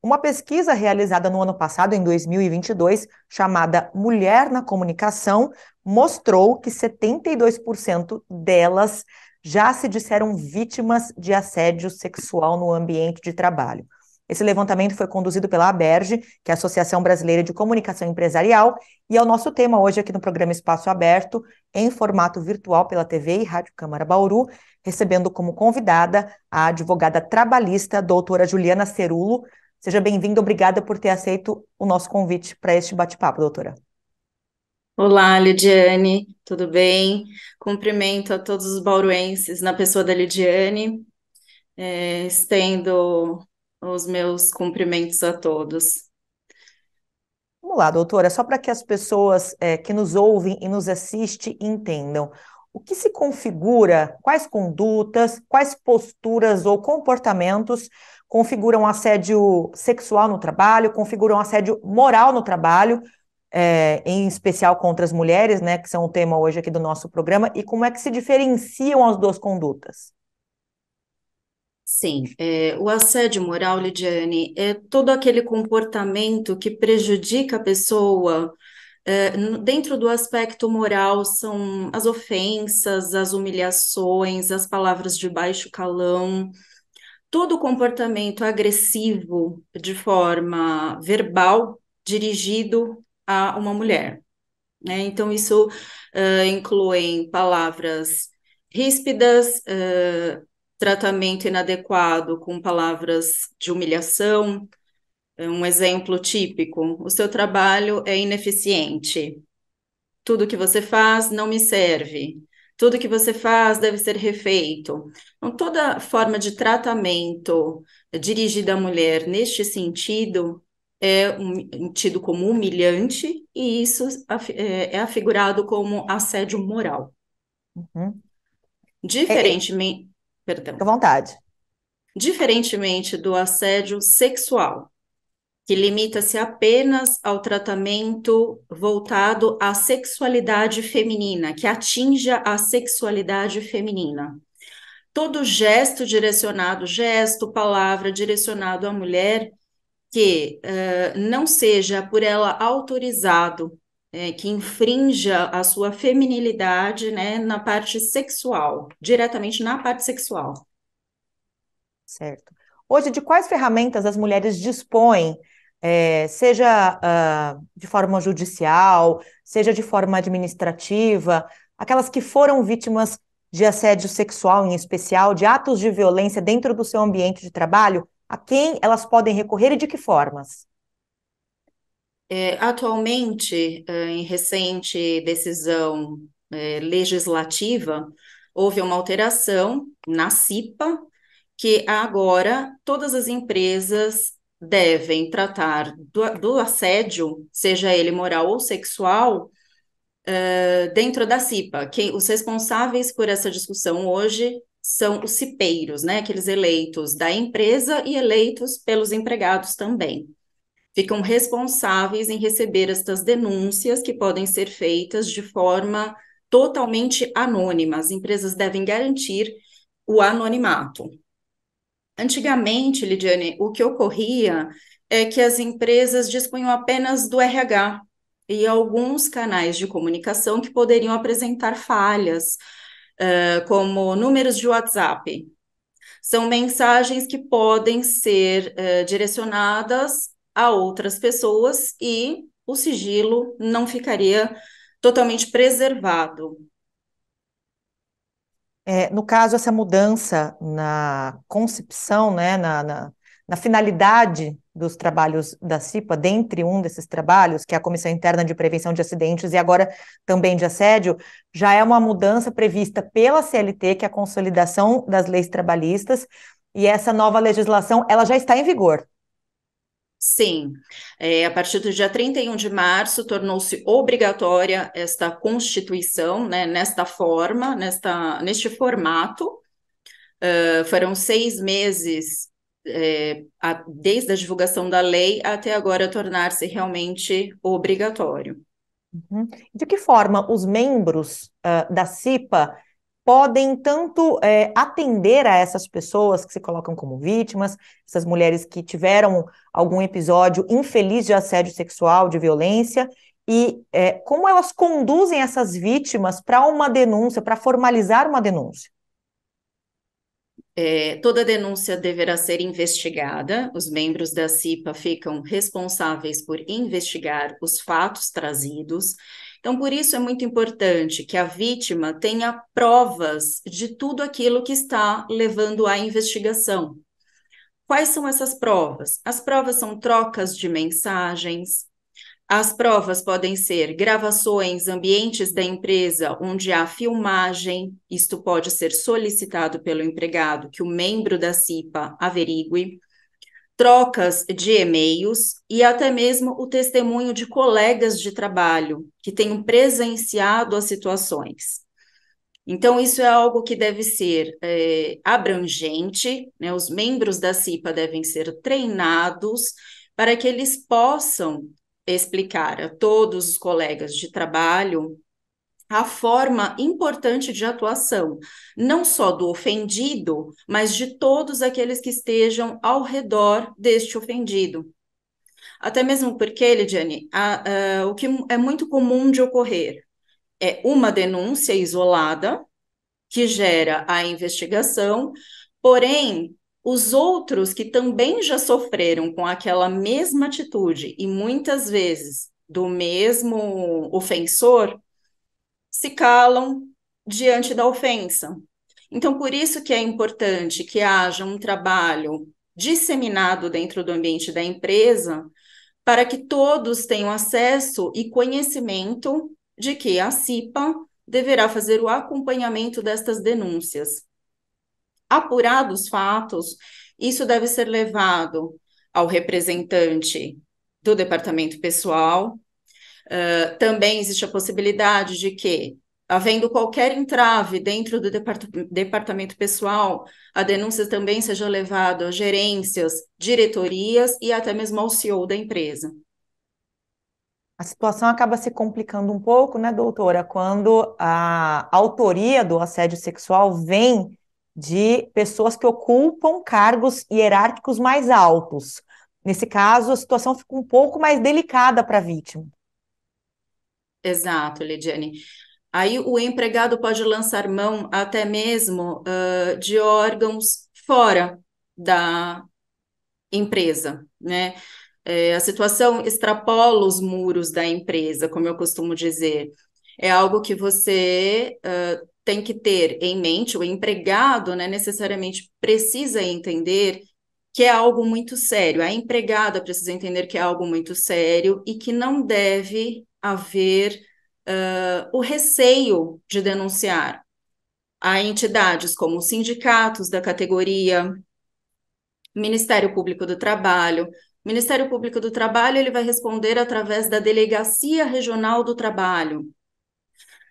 Uma pesquisa realizada no ano passado, em 2022, chamada Mulher na Comunicação, mostrou que 72% delas já se disseram vítimas de assédio sexual no ambiente de trabalho. Esse levantamento foi conduzido pela ABERJ, que é a Associação Brasileira de Comunicação Empresarial, e é o nosso tema hoje aqui no programa Espaço Aberto, em formato virtual pela TV e Rádio Câmara Bauru, recebendo como convidada a advogada trabalhista, doutora Juliana Cerulo. Seja bem-vinda, obrigada por ter aceito o nosso convite para este bate-papo, doutora. Olá, Lidiane, tudo bem? Cumprimento a todos os bauruenses na pessoa da Lidiane, estendo os meus cumprimentos a todos. Vamos lá, doutora, só para que as pessoas que nos ouvem e nos assistem entendam. O que se configura, quais condutas, quais posturas ou comportamentos configuram assédio sexual no trabalho, configuram assédio moral no trabalho, em especial contra as mulheres, né, que são o tema hoje aqui do nosso programa, e como é que se diferenciam as duas condutas? Sim, o assédio moral, Lidiane, é todo aquele comportamento que prejudica a pessoa. Dentro do aspecto moral, são as ofensas, as humilhações, as palavras de baixo calão. Todo comportamento agressivo de forma verbal dirigido a uma mulher, né? Então, isso inclui palavras ríspidas, tratamento inadequado com palavras de humilhação. Um exemplo típico: o seu trabalho é ineficiente, tudo que você faz não me serve. Tudo que você faz deve ser refeito. Então, toda forma de tratamento dirigida à mulher neste sentido tido como humilhante e isso é afigurado como assédio moral. Uhum. Diferentemente, Fica perdão, à vontade. diferentemente do assédio sexual, que limita-se apenas ao tratamento voltado à sexualidade feminina, que atinja a sexualidade feminina. Todo gesto, palavra direcionado à mulher, que não seja por ela autorizado, que infrinja a sua feminilidade, né, na parte sexual, diretamente na parte sexual. Certo. Hoje, de quais ferramentas as mulheres dispõem, seja de forma judicial, seja de forma administrativa, aquelas que foram vítimas de assédio sexual, em especial, de atos de violência dentro do seu ambiente de trabalho, a quem elas podem recorrer e de que formas? Atualmente, em recente decisão legislativa, houve uma alteração na CIPA, que agora todas as empresas devem tratar do assédio, seja ele moral ou sexual, dentro da CIPA. Os responsáveis por essa discussão hoje são os cipeiros, né, aqueles eleitos da empresa e eleitos pelos empregados também. Ficam responsáveis em receber estas denúncias que podem ser feitas de forma totalmente anônima. As empresas devem garantir o anonimato. Antigamente, Lidiane, o que ocorria é que as empresas dispunham apenas do RH e alguns canais de comunicação que poderiam apresentar falhas, como números de WhatsApp. São mensagens que podem ser direcionadas a outras pessoas e o sigilo não ficaria totalmente preservado. No caso, essa mudança na concepção, né, na finalidade dos trabalhos da CIPA, dentre um desses trabalhos, que é a Comissão Interna de Prevenção de Acidentes e agora também de assédio, já é uma mudança prevista pela CLT, que é a Consolidação das Leis Trabalhistas, e essa nova legislação, ela já está em vigor. Sim, a partir do dia 31 de março tornou-se obrigatória esta constituição, né, nesta forma, neste formato. Foram 6 meses, desde a divulgação da lei até agora tornar-se realmente obrigatório. Uhum. De que forma os membros da CIPA podem tanto atender a essas pessoas que se colocam como vítimas, essas mulheres que tiveram algum episódio infeliz de assédio sexual, de violência, e como elas conduzem essas vítimas para uma denúncia, para formalizar uma denúncia. Toda denúncia deverá ser investigada, os membros da CIPA ficam responsáveis por investigar os fatos trazidos. Então, por isso é muito importante que a vítima tenha provas de tudo aquilo que está levando à investigação. Quais são essas provas? As provas são trocas de mensagens. As provas podem ser gravações, ambientes da empresa onde há filmagem, isto pode ser solicitado pelo empregado que o membro da CIPA averigue, trocas de e-mails e até mesmo o testemunho de colegas de trabalho que tenham presenciado as situações. Então, isso é algo que deve ser abrangente, né? Os membros da CIPA devem ser treinados para que eles possam explicar a todos os colegas de trabalho a forma importante de atuação, não só do ofendido, mas de todos aqueles que estejam ao redor deste ofendido. Até mesmo porque, Lidiane, o que é muito comum de ocorrer é uma denúncia isolada que gera a investigação, porém, os outros que também já sofreram com aquela mesma atitude e muitas vezes do mesmo ofensor se calam diante da ofensa. Então, por isso que é importante que haja um trabalho disseminado dentro do ambiente da empresa, para que todos tenham acesso e conhecimento de que a CIPA deverá fazer o acompanhamento destas denúncias. Apurados os fatos, isso deve ser levado ao representante do departamento pessoal. Também existe a possibilidade de que, havendo qualquer entrave dentro do departamento pessoal, a denúncia também seja levada a gerências, diretorias e até mesmo ao CEO da empresa. A situação acaba se complicando um pouco, né, doutora, quando a autoria do assédio sexual vem de pessoas que ocupam cargos hierárquicos mais altos. Nesse caso, a situação fica um pouco mais delicada para a vítima. Exato, Lidiane. Aí o empregado pode lançar mão até mesmo de órgãos fora da empresa, né? A situação extrapola os muros da empresa, como eu costumo dizer. É algo que você tem que ter em mente, o empregado, né, necessariamente precisa entender que é algo muito sério. A empregada precisa entender que é algo muito sério e que não deve haver o receio de denunciar. Há entidades como os sindicatos da categoria, Ministério Público do Trabalho. O Ministério Público do Trabalho ele vai responder através da Delegacia Regional do Trabalho.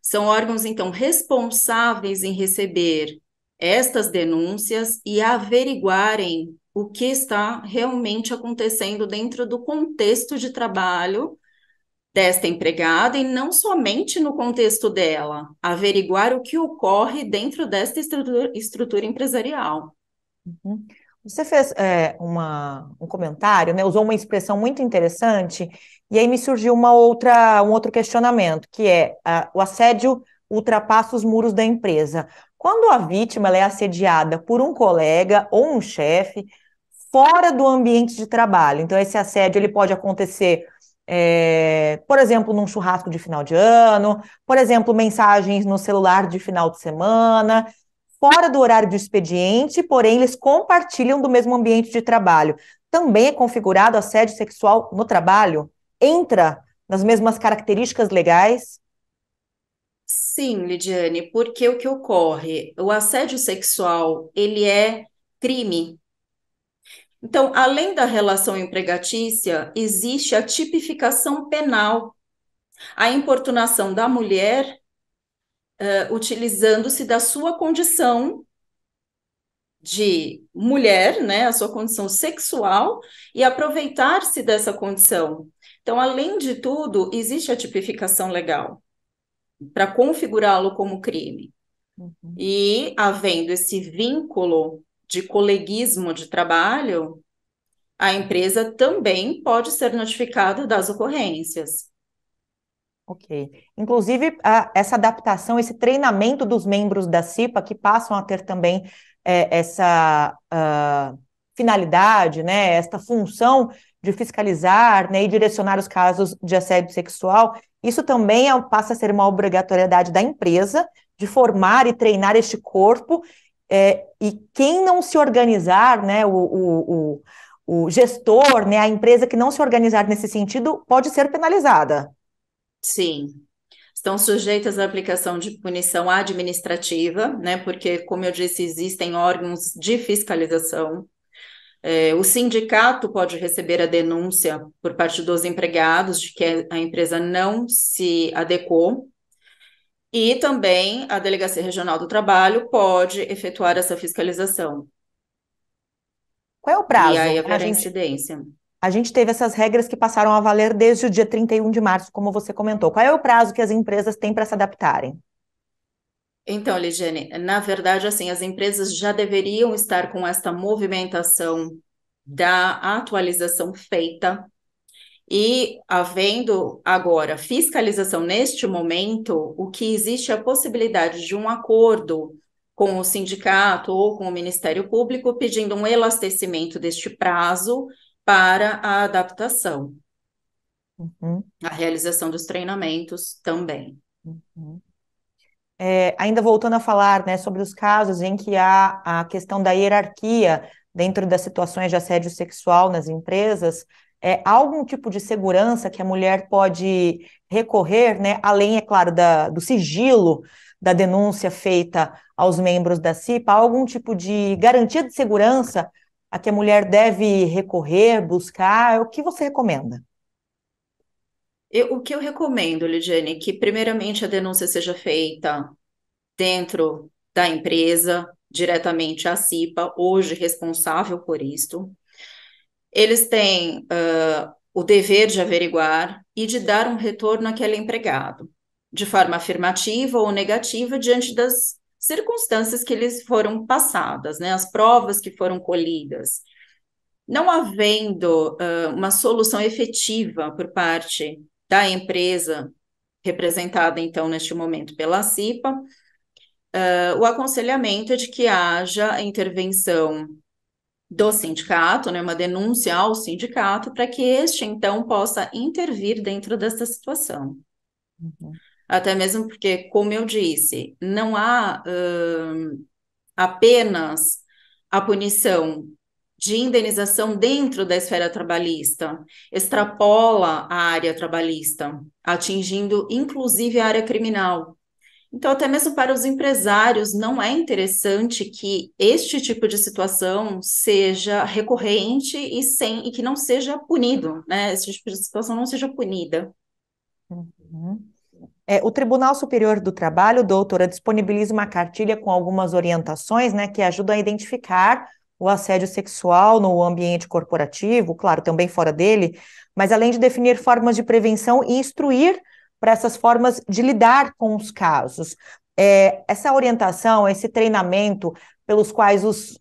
São órgãos, então, responsáveis em receber estas denúncias e averiguarem o que está realmente acontecendo dentro do contexto de trabalho desta empregada e não somente no contexto dela, averiguar o que ocorre dentro desta estrutura empresarial. Uhum. Você fez um comentário, né, usou uma expressão muito interessante, e aí me surgiu um outro questionamento, que é o assédio ultrapassa os muros da empresa. Quando a vítima ela é assediada por um colega ou um chefe fora do ambiente de trabalho, então esse assédio ele pode acontecer, por exemplo, num churrasco de final de ano, por exemplo, mensagens no celular de final de semana, fora do horário de expediente, porém eles compartilham do mesmo ambiente de trabalho. Também é configurado assédio sexual no trabalho? Entra nas mesmas características legais? Sim, Lidiane, porque o que ocorre? O assédio sexual, ele é crime. Então, além da relação empregatícia, existe a tipificação penal, a importunação da mulher, utilizando-se da sua condição de mulher, né, a sua condição sexual, e aproveitar-se dessa condição. Então, além de tudo, existe a tipificação legal para configurá-lo como crime. Uhum. E, havendo esse vínculo de coleguismo de trabalho, a empresa também pode ser notificada das ocorrências. Ok. Inclusive, essa adaptação, esse treinamento dos membros da CIPA, que passam a ter também essa finalidade, né, esta função de fiscalizar, né, e direcionar os casos de assédio sexual, isso também passa a ser uma obrigatoriedade da empresa de formar e treinar este corpo, e quem não se organizar, né, o gestor, né, a empresa que não se organizar nesse sentido, pode ser penalizada. Sim, estão sujeitas à aplicação de punição administrativa, né? Porque, como eu disse, existem órgãos de fiscalização. O sindicato pode receber a denúncia por parte dos empregados de que a empresa não se adequou, e também a Delegacia Regional do Trabalho pode efetuar essa fiscalização. Qual é o E prazo, aí né? haverá incidência. A gente teve essas regras que passaram a valer desde o dia 31 de março, como você comentou. Qual é o prazo que as empresas têm para se adaptarem? Então, Ligiane, na verdade, assim, as empresas já deveriam estar com esta movimentação da atualização feita. E havendo agora fiscalização neste momento, o que existe é a possibilidade de um acordo com o sindicato ou com o Ministério Público pedindo um elastecimento deste prazo para a adaptação, Uhum, a realização dos treinamentos também. uhum. Ainda voltando a falar, né, sobre os casos em que há a questão da hierarquia dentro das situações de assédio sexual nas empresas, há algum tipo de segurança que a mulher pode recorrer, né, além, é claro, do sigilo da denúncia feita aos membros da CIPA, há algum tipo de garantia de segurança a que a mulher deve recorrer, buscar? O que você recomenda? O que eu recomendo, Lidiane, que primeiramente a denúncia seja feita dentro da empresa, diretamente à CIPA, hoje responsável por isto. Eles têm o dever de averiguar e de dar um retorno àquele empregado, de forma afirmativa ou negativa, diante das circunstâncias que lhes foram passadas, né, as provas que foram colhidas. Não havendo uma solução efetiva por parte da empresa, representada então neste momento pela CIPA, o aconselhamento é de que haja intervenção do sindicato, né, uma denúncia ao sindicato, para que este, então, possa intervir dentro dessa situação. Uhum. Até mesmo porque, como eu disse, não há apenas a punição de indenização dentro da esfera trabalhista, extrapola a área trabalhista, atingindo inclusive a área criminal. Então, até mesmo para os empresários, não é interessante que este tipo de situação seja recorrente e que não seja punido, né? Esse tipo de situação não seja punida. Uhum. O Tribunal Superior do Trabalho, doutora, disponibiliza uma cartilha com algumas orientações, né, que ajudam a identificar o assédio sexual no ambiente corporativo, claro, também fora dele, mas além de definir formas de prevenção e instruir para essas formas de lidar com os casos. Essa orientação, esse treinamento pelos quais os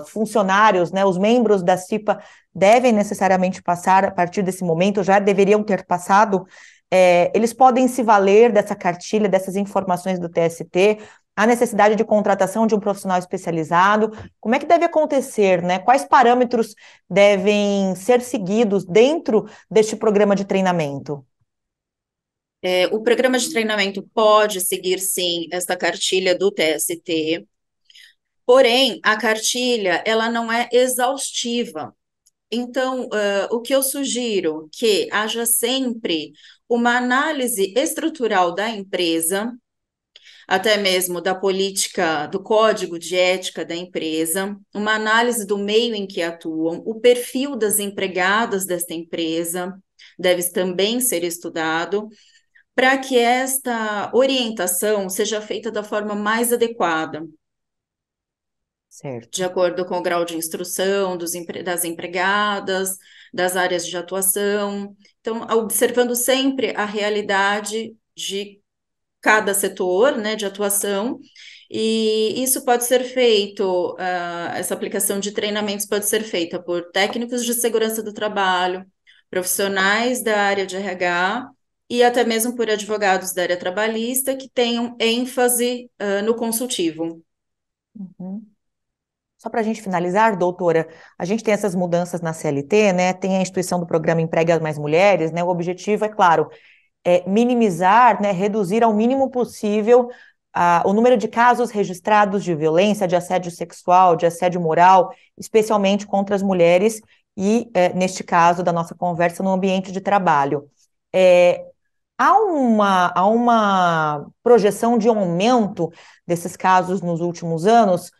funcionários, né, os membros da CIPA devem necessariamente passar a partir desse momento, já deveriam ter passado, eles podem se valer dessa cartilha, dessas informações do TST, a necessidade de contratação de um profissional especializado, como é que deve acontecer, né? Quais parâmetros devem ser seguidos dentro deste programa de treinamento? O programa de treinamento pode seguir, sim, esta cartilha do TST, porém, a cartilha, ela não é exaustiva. Então, o que eu sugiro que haja sempre uma análise estrutural da empresa, até mesmo da política, do código de ética da empresa, uma análise do meio em que atuam, o perfil das empregadas desta empresa deve também ser estudado, para que esta orientação seja feita da forma mais adequada, de Certo. acordo com o grau de instrução das empregadas, das áreas de atuação. Então, observando sempre a realidade de cada setor, né, de atuação, e isso pode ser feito, essa aplicação de treinamentos pode ser feita por técnicos de segurança do trabalho, profissionais da área de RH e até mesmo por advogados da área trabalhista que tenham ênfase, no consultivo. Uhum. Só para a gente finalizar, doutora, a gente tem essas mudanças na CLT, né? Tem a instituição do programa Emprega Mais Mulheres, né? O objetivo, é claro, minimizar, né, reduzir ao mínimo possível o número de casos registrados de violência, de assédio sexual, de assédio moral, especialmente contra as mulheres e, neste caso da nossa conversa, no ambiente de trabalho. É, há uma projeção de aumento desses casos nos últimos anos,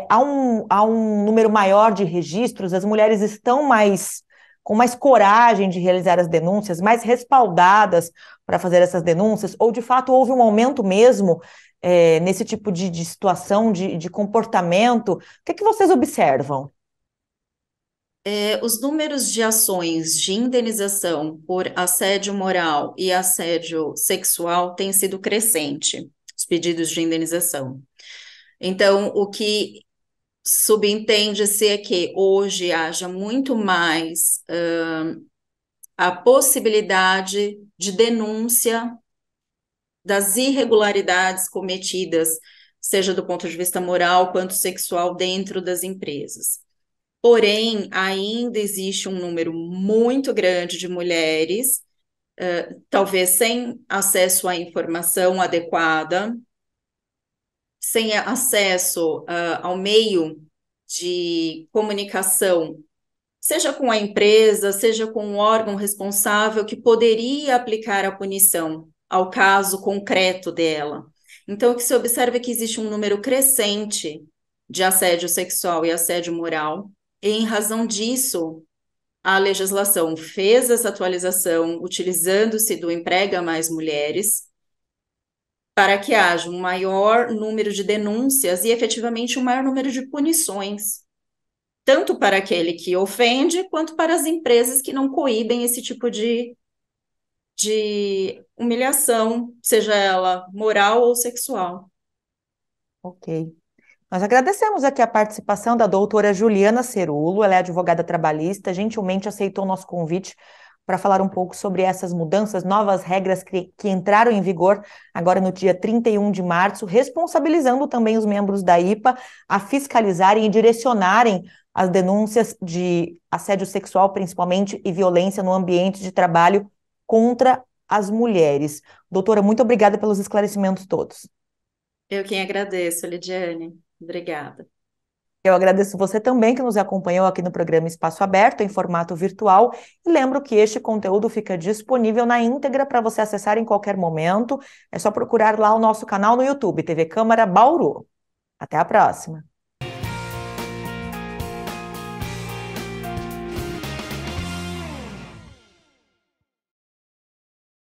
há um número maior de registros, as mulheres estão com mais coragem de realizar as denúncias, mais respaldadas para fazer essas denúncias, ou de fato houve um aumento mesmo nesse tipo de situação, de comportamento? O que é que vocês observam? Os números de ações de indenização por assédio moral e assédio sexual têm sido crescente, os pedidos de indenização. Então, o que subentende-se é que hoje haja muito mais a possibilidade de denúncia das irregularidades cometidas, seja do ponto de vista moral quanto sexual, dentro das empresas. Porém, ainda existe um número muito grande de mulheres, talvez sem acesso à informação adequada, sem acesso, ao meio de comunicação, seja com a empresa, seja com o órgão responsável que poderia aplicar a punição ao caso concreto dela. Então, o que se observa é que existe um número crescente de assédio sexual e assédio moral, e em razão disso, a legislação fez essa atualização utilizando-se do Emprega Mais Mulheres, para que haja um maior número de denúncias e efetivamente um maior número de punições, tanto para aquele que ofende, quanto para as empresas que não coíbem esse tipo de humilhação, seja ela moral ou sexual. Ok. Nós agradecemos aqui a participação da doutora Juliana Cerulo, ela é advogada trabalhista, gentilmente aceitou o nosso convite para falar um pouco sobre essas mudanças, novas regras que entraram em vigor agora no dia 31 de março, responsabilizando também os membros da IPA a fiscalizarem e direcionarem as denúncias de assédio sexual, principalmente, e violência no ambiente de trabalho contra as mulheres. Doutora, muito obrigada pelos esclarecimentos todos. Eu quem agradeço, Lidiane. Obrigada. Eu agradeço você também que nos acompanhou aqui no programa Espaço Aberto, em formato virtual, e lembro que este conteúdo fica disponível na íntegra para você acessar em qualquer momento. É só procurar lá o nosso canal no YouTube, TV Câmara Bauru. Até a próxima!